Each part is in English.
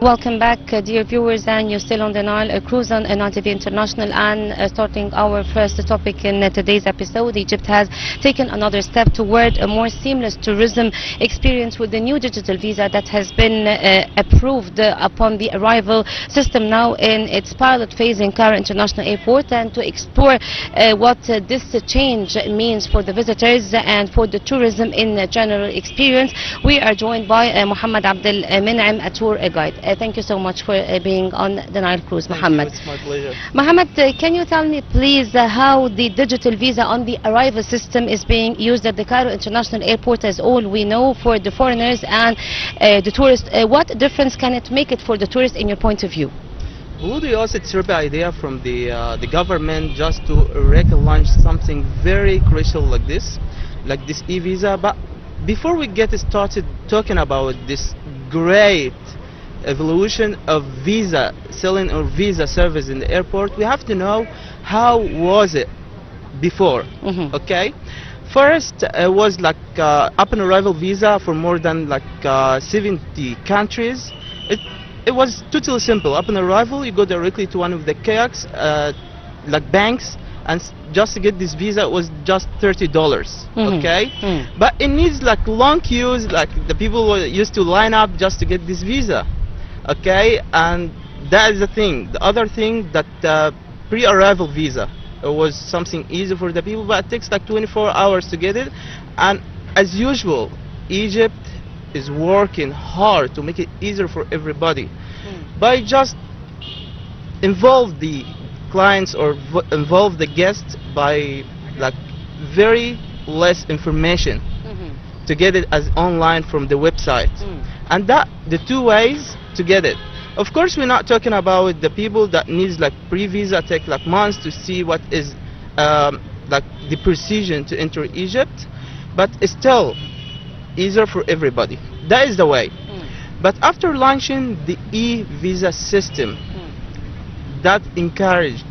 Welcome back, dear viewers, and you're still on the Nile cruise on Nile TV International, and starting our first topic in today's episode. Egypt has taken another step toward a more seamless tourism experience with the new digital visa that has been approved upon the arrival system now in its pilot phase in Cairo International Airport. And to explore what this change means for the visitors and for the tourism in general experience, we are joined by Mohamad Abdulmoneim, a tour guide. Thank you so much for being on the Nile cruise, Mohamad. It's my pleasure. Mohamad, can you tell me please how the digital visa on the arrival system is being used at the Cairo International Airport, as all we know, for the foreigners and the tourists? What difference can it make it for the tourists in your point of view? Bludios, it's a idea from the government just to launch something very crucial like this e-visa. But before we get started talking about this great evolution of visa selling or visa service in the airport, we have to know how was it before. Okay, first it was like up and arrival visa for more than 70 countries. It was totally simple. Up and arrival, you go directly to one of the kiosks, like banks, and just to get this visa it was just $30. Okay, but it needs long queues, the people were used to line up just to get this visa. Okay, and that is the thing. The other thing, that pre-arrival visa, it was something easy for the people, but it takes 24 hours to get it. And as usual, Egypt is working hard to make it easier for everybody by just involve the clients or involve the guests by very less information to get it as online from the website. And that the two ways to get it. Of course, we're not talking about the people that needs pre-visa, take months to see what is the precision to enter Egypt, but it's still easier for everybody. That is the way. But after launching the e-visa system, that encouraged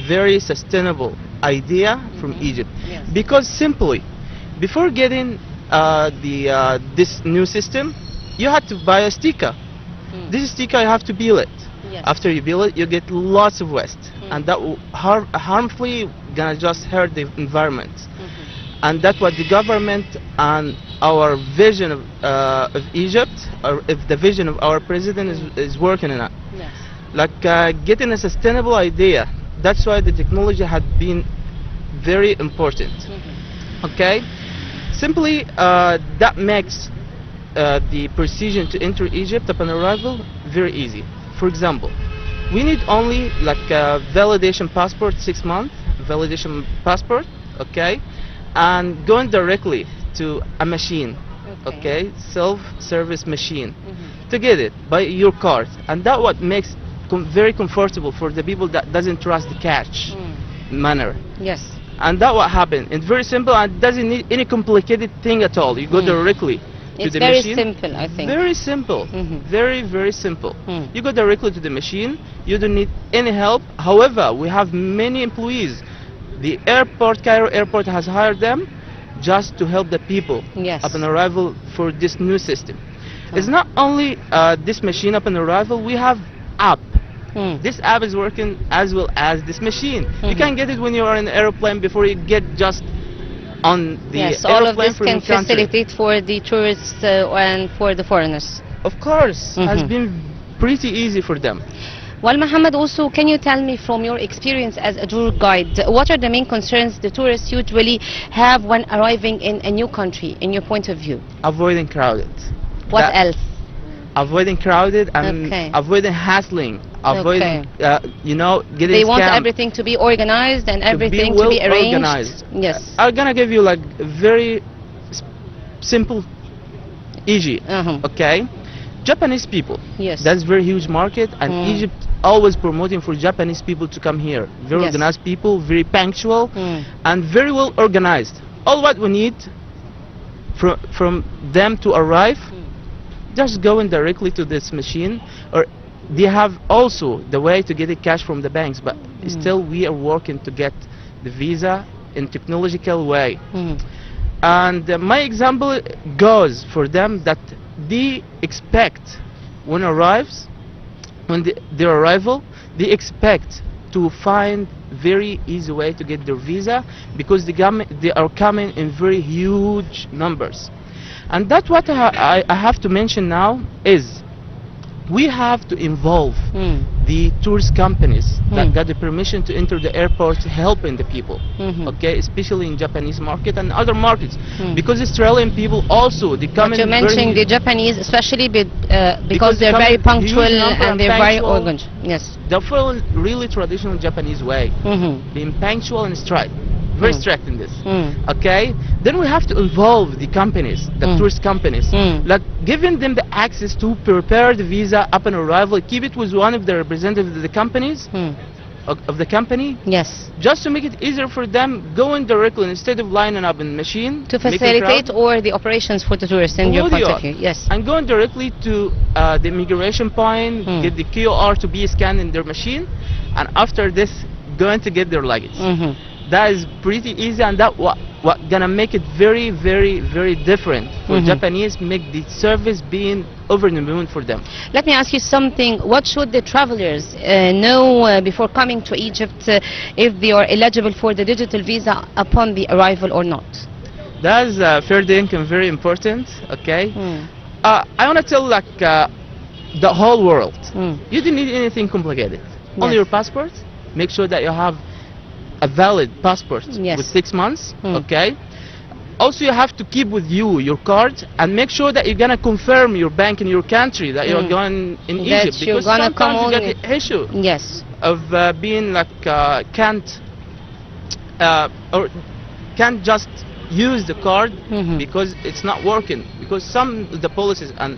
very sustainable idea from Egypt. Because simply, before getting this new system, you had to buy a sticker. This sticker, you have to bill it. After you bill it, you get lots of waste, and that will harmfully gonna just hurt the environment. And that's what the government and our vision of Egypt, or if the vision of our president is working on it. Getting a sustainable idea. That's why the technology had been very important. Okay, simply that makes the procedure to enter Egypt upon arrival very easy. For example, we need only a validation passport, 6 month validation passport, okay, and going directly to a machine, okay, self-service machine, to get it by your card. And that what makes very comfortable for the people that doesn't trust the cash manner. Yes. And that what happened. It's very simple and doesn't need any complicated thing at all. You go directly to the machine. It's very simple, I think. Very simple. Very, very simple. You go directly to the machine. You don't need any help. However, we have many employees. The airport, Cairo Airport, has hired them just to help the people upon arrival for this new system. It's not only this machine upon arrival. We have app. This app is working as well as this machine. You can get it when you are in the aeroplane before you get just on the airplane. All of this can facilitate for the tourists and for the foreigners. Of course, has been pretty easy for them. Well, Mohamad, also, can you tell me from your experience as a tour guide, what are the main concerns the tourists usually have when arriving in a new country, in your point of view? Avoiding crowded. What else? Avoiding crowded and avoiding hassling. Avoiding, getting They want scammed. everything to be organized and everything to be arranged. Organized. Yes. I'm gonna give you very simple, easy. Okay, Japanese people. Yes. That's very huge market, and Egypt always promoting for Japanese people to come here. Very organized people, very punctual, and very well organized. All what we need from them to arrive, just going directly to this machine, or they have also the way to get it cash from the banks, but still we are working to get the visa in technological way. And my example goes for them that they expect when arrives, when their arrival, they expect to find very easy way to get their visa, because they are coming in very huge numbers. And that's what I have to mention now is we have to involve the tourist companies that got the permission to enter the airport, helping the people, okay, especially in Japanese market and other markets, because Australian people also, they come But in you're mentioning the Japanese, especially because they're very punctual and they're very organized. Yes. They follow really traditional Japanese way, being punctual and straight. Very strict in this. Okay, then we have to involve the companies, the tourist companies, like giving them the access to prepare the visa upon arrival, keep it with one of the representatives of the companies, of the company. Yes. Just to make it easier for them, going directly instead of lining up in the machine. To facilitate all the operations for the tourists in your point of view. Yes. And going directly to the immigration point, get the QR to be scanned in their machine, and after this, going to get their luggage. That is pretty easy, and that what gonna make it very, very, very different for Japanese, make the service being over the moon for them. Let me ask you something. What should the travelers know before coming to Egypt, if they are eligible for the digital visa upon the arrival or not? That is fair dinkum, very important. Okay. I want to tell like the whole world. You don't need anything complicated. Only your passport. Make sure that you have a valid passport with 6 months, okay? Also, you have to keep with you your card, and make sure that you're gonna confirm your bank in your country that you're going in Egypt, because sometimes you get the issue of being like can't or can't just use the card because it's not working, because some of the policies and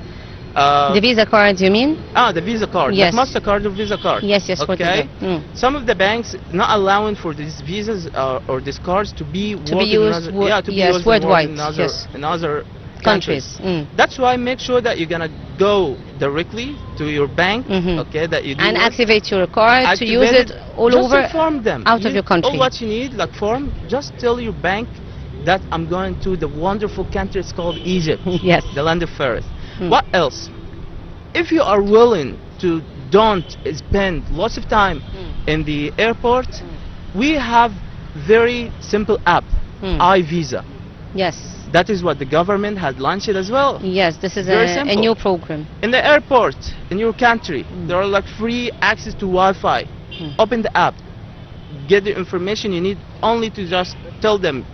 the Visa card, you mean? The Visa card, like MasterCard or Visa card. Yes, yes. Okay. Some of the banks not allowing for these visas or these cards to be used worldwide, in other countries. That's why make sure that you're gonna go directly to your bank, okay, that you do and activate your card to use it all just over inform them out of your country. All what you need, like form, just tell your bank that I'm going to the wonderful country. It's called Egypt. Yes. The land of Pharaohs. What else? If you are willing to don't spend lots of time in the airport, we have very simple app, iVisa. Yes. That is what the government had launched as well. Yes, this is a new program. In the airport, in your country, there are like free access to Wi-Fi. Open the app, get the information you need, only to just tell them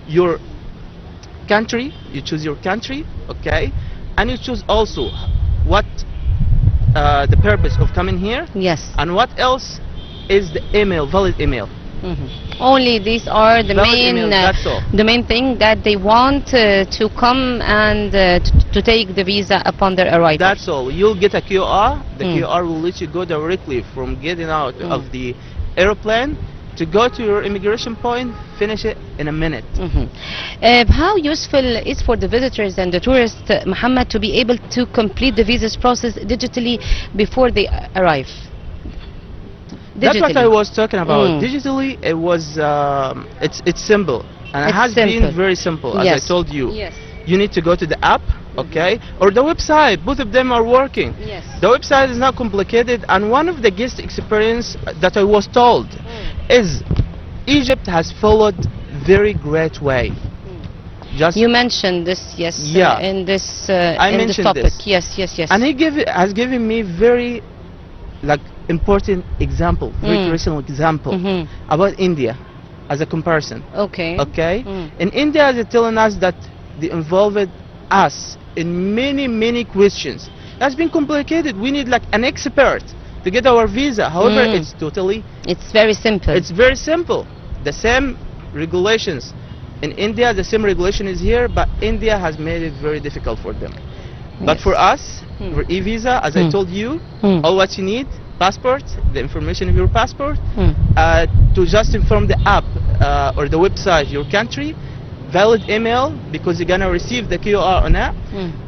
your country, you choose your country, okay? And you choose also what the purpose of coming here. Yes. And what else is the email, valid email. Only these are the main main thing that they want to come and to take the visa upon their arrival. That's all. You'll get a QR. The QR will let you go directly from getting out of the airplane to go to your immigration point, finish it in a minute. How useful is for the visitors and the tourists, Mohamad, to be able to complete the visa process digitally before they arrive? That's what I was talking about. Digitally, it was it's simple, and it has been very simple, as I told you. Yes. You need to go to the app, okay, or the website. Both of them are working. Yes. The website is not complicated, and one of the guest experience that I was told is Egypt has followed very great way. Just you mentioned this, yes, in this topic. This. Yes, yes, yes. And he has given me very like important example, very personal example about India as a comparison. Okay. Okay. In India, they're telling us that they involved us in many questions. That's been complicated. We need like an expert to get our visa. However, it's very simple. It's very simple. The same regulations in India, the same regulation is here, but India has made it very difficult for them. But for us, for e-visa, as I told you, all what you need, passport, the information of your passport, to just inform the app or the website, your country, valid email, because you're gonna receive the QR on that,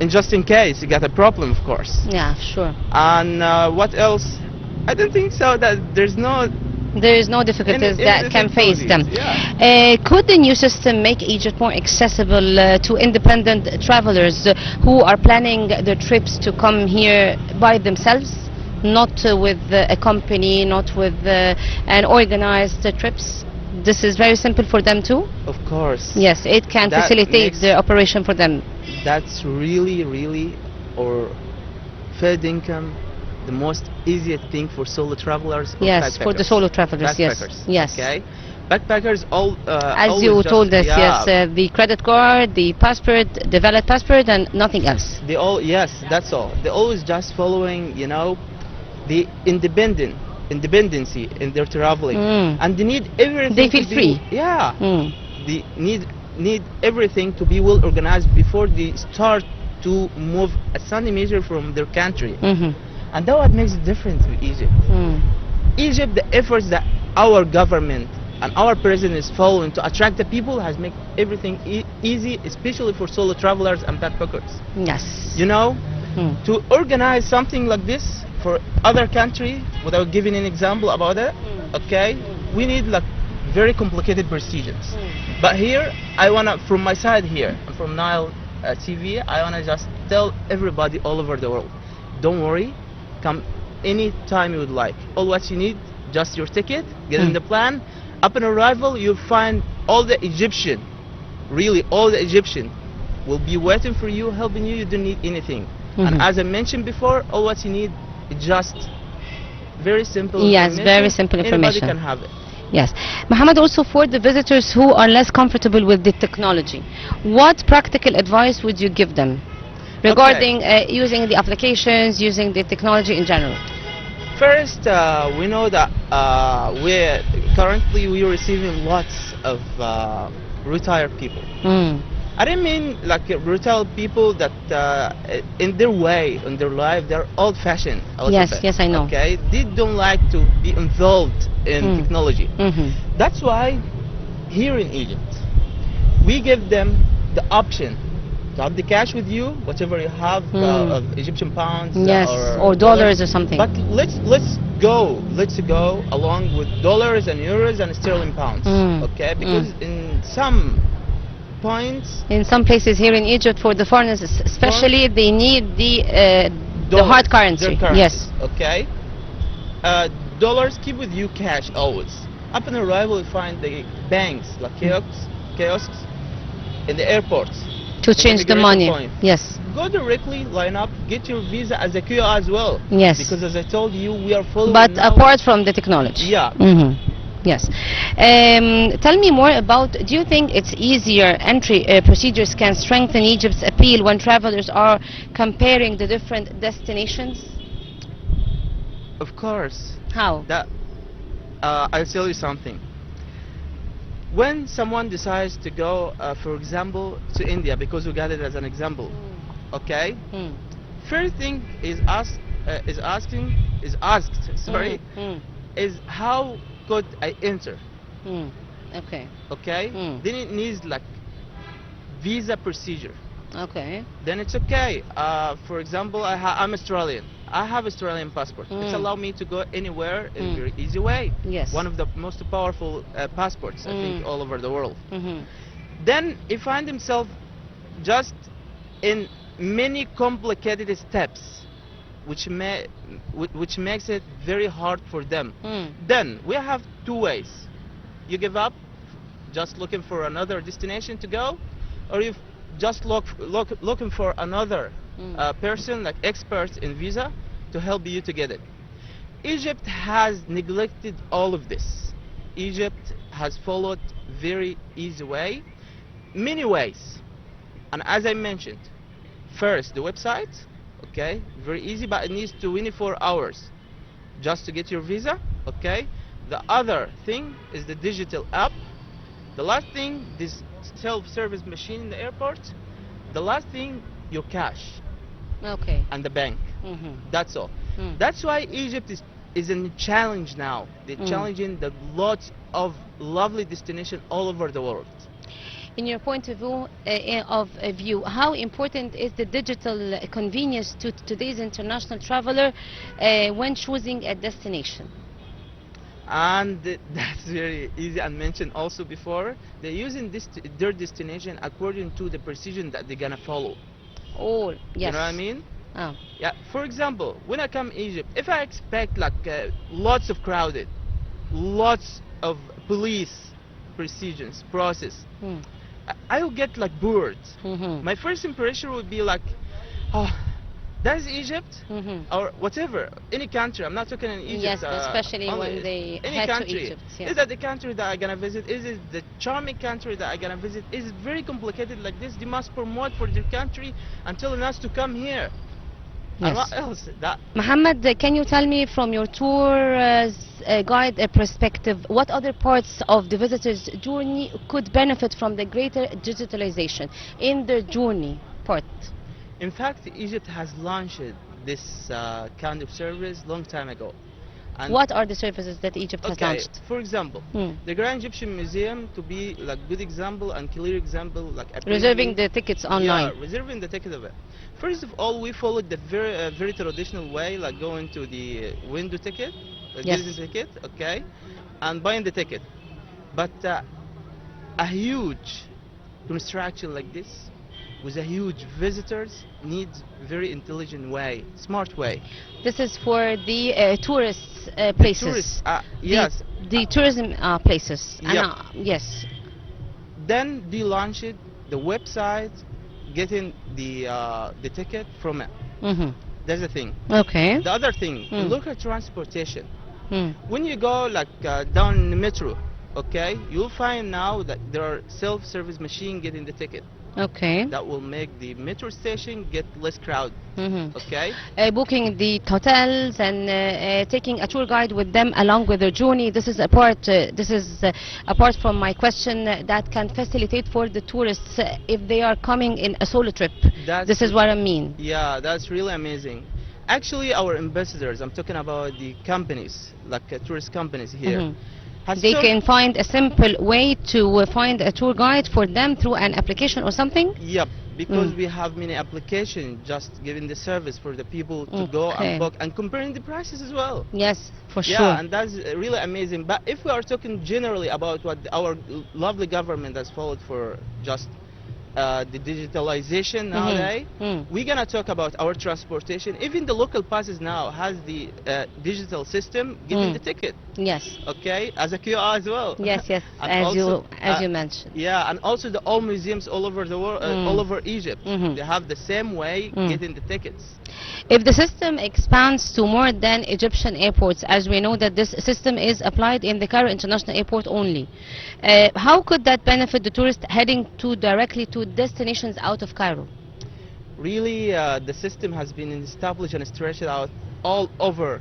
and just in case you got a problem, of course. Yeah, sure. And what else? I don't think so that there's no There is no difficulties that can face them. Yeah. Could the new system make Egypt more accessible to independent travelers who are planning their trips to come here by themselves, not with a company, not with an organized trips? This is very simple for them too? Of course. Yes, it can That facilitate makes the operation for them. that's really or third income the most easiest thing for solo travelers or Yes, for the backpackers. solo travelers, yes. Backpackers. Yes. Okay. Backpackers all As always you just, told us, yeah, yes, the credit card, the passport, the valid passport, and nothing else. they all, yes, that's all. They always just following, the independency in their traveling, Mm. and they need everything. They feel to be, free. Yeah. Mm. They need everything to be well organized before they start to move a sunny measure from their country. Mhm. And that what makes it different with Egypt. Mm. Egypt, the efforts that our government and our president is following to attract the people has made everything easy, especially for solo travelers and backpackers. Yes. Mm. To organize something like this for other country, without giving an example about it, okay, we need like very complicated procedures. But here, I wanna, from my side here, from Nile TV, I wanna just tell everybody all over the world, don't worry, come any time you would like. All what you need, just your ticket, get in the plan. Upon arrival, you'll find all the Egyptian, really all the Egyptian, will be waiting for you, helping you. You don't need anything. And as I mentioned before, all what you need is just very simple Yes, information. very simple information. Anybody can have it. Yes. Mohammed, also for the visitors who are less comfortable with the technology, what practical advice would you give them regarding using the applications, using the technology in general? First, we know that we are receiving lots of retired people. Mm. I didn't mean like retired people that in their way, in their life, they're old-fashioned. Yes, yes, I know. Okay, they don't like to be involved in technology. That's why here in Egypt, we give them the option to have the cash with you, whatever you have of Egyptian pounds, yes, or dollars or something. But let's go along with dollars and euros and sterling pounds. Okay, because in some points, in some places here in Egypt, for the foreigners especially, they need the hard currency. Yes. Okay. Dollars, keep with you cash always. Upon arrival, you find the banks like kiosks in the airports to change the money. Point. Yes. Go directly, line up, get your visa as a QR as well. Yes. Because as I told you, we are following. But now. apart from the technology. Yeah. Yes. Tell me more about, do you think it's easier entry procedures can strengthen Egypt's appeal when travelers are comparing the different destinations? Of course. How? That I'll tell you something. When someone decides to go, for example, to India, because we got it as an example, okay? First thing is asked. Is how could I enter? Okay. Okay. Then it needs like visa procedure. Okay. Then it's okay. For example, I'm Australian. I have Australian passport. It's allow me to go anywhere in a very easy way. Yes. One of the most powerful passports, I think, all over the world. Then he find himself just in many complicated steps, which makes it very hard for them. Then we have two ways. You give up, just looking for another destination to go, or you just looking for another person, like experts in visa, to help you to get it. Egypt has neglected all of this. Egypt has followed very easy way, many ways. And as I mentioned, first the website, okay, very easy, but it needs 24 hours just to get your visa, okay. The other thing is the digital app. The last thing, this self-service machine in the airport. The last thing, your cash. Okay. And the bank. That's all. That's why Egypt is in a challenge now. They're challenging the lots of lovely destinations all over the world. In your point of view, how important is the digital convenience to today's international traveler when choosing a destination? and that's very easy and mentioned also before. They're using their destination according to the precision that they're gonna follow. Oh, You yes. know what I mean? Ah. Yeah. For example, when I come Egypt, if I expect like lots of crowded, lots of police precisions process, Hmm. I will get like bored. Mm-hmm. My first impression would be like, oh, that is Egypt, Mm-hmm. or whatever, any country. I'm not talking in Yes, Egypt especially only. when they Any head to country. Egypt. Yeah. Is that the country that I'm gonna visit? Is it the charming country that I'm gonna visit? Is it very complicated like this? They must promote for their country and telling us to come here. And what Yes. else? That Mohammed, can you tell me from your tour guide perspective, what other parts of the visitor's journey could benefit from the greater digitalization in their journey part? in fact, Egypt has launched this kind of service long time ago. And What are the services that Egypt has okay, launched? for example, Hmm. the Grand Egyptian Museum to be like good example and clear example, like Reserving apparently, the tickets yeah, online. reserving the ticket of it. First of all, we followed the very traditional way, like going to the window ticket, getting the Yes. ticket, okay, and buying the ticket. But a huge construction like this, with a huge visitors, needs very intelligent way, smart way. This is for the tourist The tourists, places. The yes, the tourism places. And yep. yes. Then they launched the website, getting the ticket from it. Mm-hmm. That's the thing. Okay. The other thing, the Mm. local transportation. Mm. When you go like down in the metro, okay, you'll find now that there are self-service machine getting the ticket. Okay. That will make the metro station get less crowd. Mm-hmm. Okay. Booking the hotels and taking a tour guide with them along with their journey. This is a part. This is apart from my question that can facilitate for the tourists if they are coming in a solo trip. That's This is what I mean. yeah, that's really amazing. Actually, our ambassadors, I'm talking about the companies, like tourist companies here, Mhm. has They told, can find a simple way to find a tour guide for them through an application or something. yep, because Mm. we have many applications just giving the service for the people to go and Okay. book and comparing the prices as well. Yes, for Yeah, sure. and that's really amazing. But if we are talking generally about what our lovely government has followed for just the digitalization nowadays, Mm. we're gonna talk about our transportation. Even the local passes now has the digital system getting Mm. the ticket, Yes. okay, as a QR as well. Yes, yes, And as also, you mentioned. yeah, and also the all museums all over the world, all over Egypt, Mhm. they have the same way Mm. getting the tickets. If the system expands to more than Egyptian airports, as we know that this system is applied in the Cairo International Airport only, how could that benefit the tourist heading to directly to destinations out of Cairo? Really, the system has been established and stretched out all over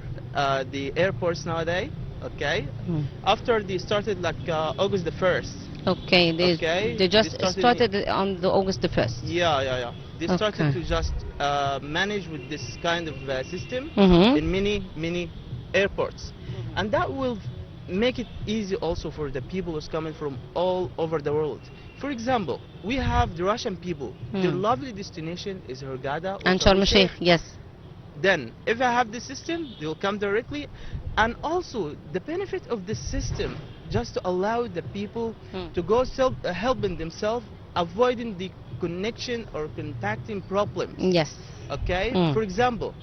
the airports nowadays. Okay, Hmm. after they started like August the 1st. Okay, Okay, they they just started. started on the August the 1st. Yeah, yeah, yeah. They started Okay. to just manage with this kind of system Mm-hmm. in many airports, and that will make it easy also for the people who's coming from all over the world. For example, we have the Russian people. Their Hmm. lovely destination is Hurghada or And Sharm Sharm el Sheikh. el-Sheikh, yes. Then, if I have this system, they will come directly. And also, the benefit of this system, just to allow the people Hmm. to go self helping themselves, avoiding the connection or contacting problems. Yes. Okay? Mm. For example,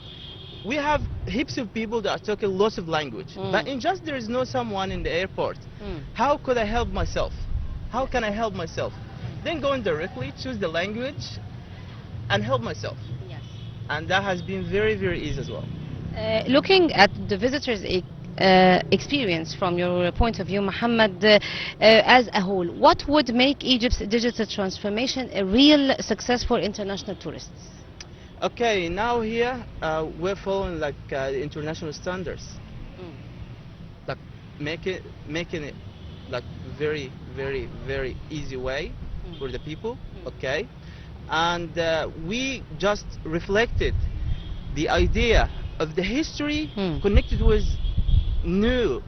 we have heaps of people that are talking lots of language, but Mm. in just there is no someone in the airport. Mm. How could I help myself? How can I help myself? Then going directly, choose the language, and help myself. Yes. And that has been very easy as well. Looking at the visitors' experience from your point of view, Mohammed, as a whole, what would make Egypt's digital transformation a real success for international tourists? Okay, now here we're following like international standards, like making it like very easy way for the people. Okay, and we just reflected the idea of the history Hmm. connected with new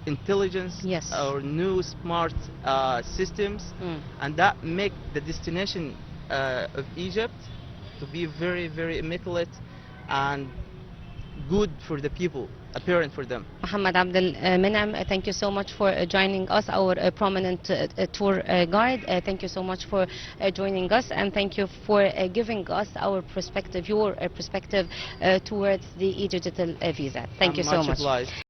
intelligence Yes. or new smart systems, Mm. and that make the destination of Egypt to be very immaculate and good for the people, apparent for them. Mohamad Abdulmoneim, thank you so much for joining us, our prominent tour guide. Thank you so much for joining us, and thank you for giving us our perspective, your perspective towards the e-digital visa. Thank I'm you so much much. obliged.